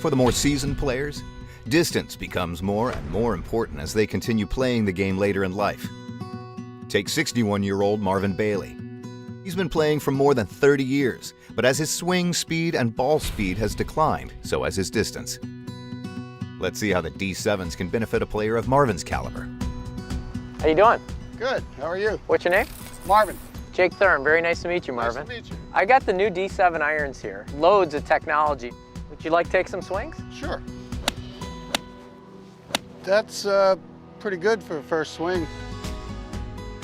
For the more seasoned players, distance becomes more and more important as they continue playing the game later in life. Take 61-year-old Marvin Bailey. He's been playing for more than 30 years, but as his swing speed and ball speed has declined, so has his distance. Let's see how the D7s can benefit a player of Marvin's caliber. How you doing? Good. How are you? What's your name? Marvin. Jake Thurm. Very nice to meet you, Marvin. Nice to meet you. I got the new D7 irons here. Loads of technology. Would you like to take some swings? Sure. That's pretty good for a first swing.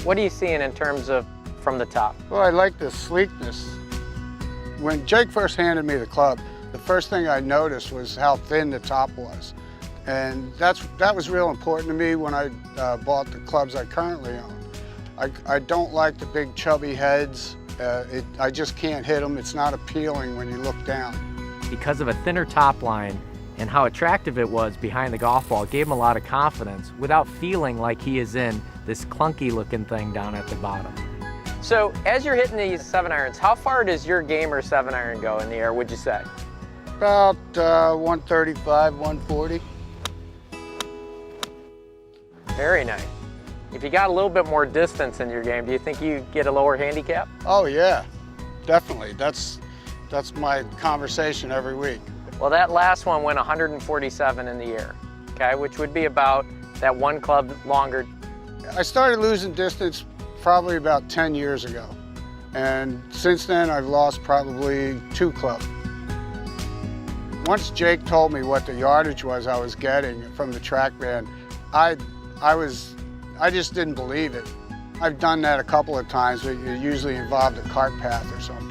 What are you seeing in terms of from the top? Well, I like the sleekness. When Jake first handed me the club, the first thing I noticed was how thin the top was. And that was real important to me when I bought the clubs I currently own. I don't like the big chubby heads. I just can't hit them. It's not appealing when you look down. Because of a thinner top line and how attractive it was behind the golf ball, it gave him a lot of confidence without feeling like he is in this clunky looking thing down at the bottom. So as you're hitting these 7-irons, how far does your gamer 7-iron go in the air, would you say? About 135, 140. Very nice. If you got a little bit more distance in your game, do you think you get a lower handicap? Oh yeah, definitely. That's my conversation every week. Well, that last one went 147 in the air, okay, which would be about that one club longer. I started losing distance probably about 10 years ago. And since then, I've lost probably 2 clubs. Once Jake told me what the yardage was I was getting from the TrackMan, I just didn't believe it. I've done that a couple of times, but it usually involved a cart path or something.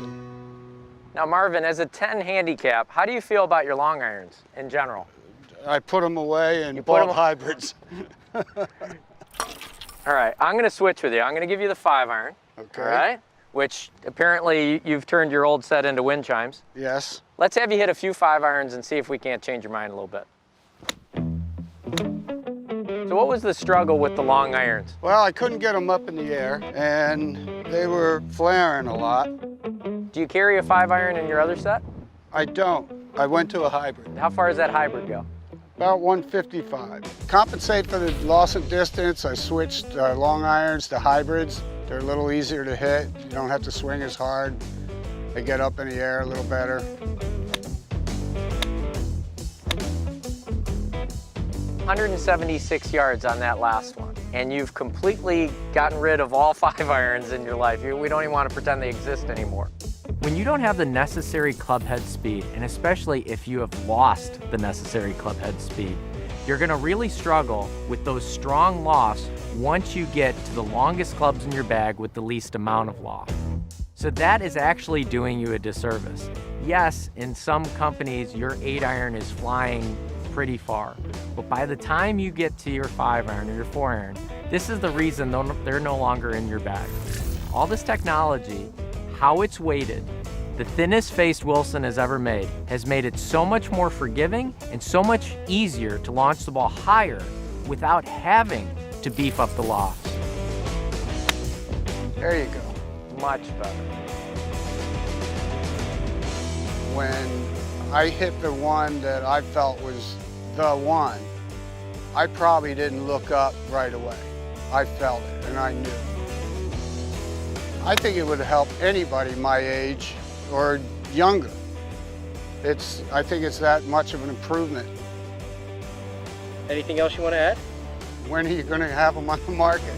Now, Marvin, as a 10 handicap, how do you feel about your long irons in general? I put them away and bought hybrids. All right, I'm going to switch with you. I'm going to give you the 5-iron. Okay. All right, which apparently you've turned your old set into wind chimes. Yes. Let's have you hit a few 5-irons and see if we can't change your mind a little bit. So what was the struggle with the long irons? Well, I couldn't get them up in the air, and they were flaring a lot. Do you carry a 5-iron in your other set? I don't. I went to a hybrid. How far does that hybrid go? About 155. Compensate for the loss of distance, I switched long irons to hybrids. They're a little easier to hit. You don't have to swing as hard. They get up in the air a little better. 176 yards on that last one, and you've completely gotten rid of all 5-irons in your life. We don't even want to pretend they exist anymore. When you don't have the necessary club head speed, and especially if you have lost the necessary club head speed, you're going to really struggle with those strong lofts once you get to the longest clubs in your bag with the least amount of loft. So that is actually doing you a disservice. Yes, in some companies, your 8-iron is flying pretty far, but by the time you get to your 5-iron or your 4-iron, this is the reason they're no longer in your bag. All this technology, how it's weighted, the thinnest face Wilson has ever made, has made it so much more forgiving and so much easier to launch the ball higher without having to beef up the lofts. There you go. Much better. When I hit the one that I felt was the one, I probably didn't look up right away. I felt it and I knew. I think it would help anybody my age or younger. I think it's that much of an improvement. Anything else you want to add? When are you going to have them on the market?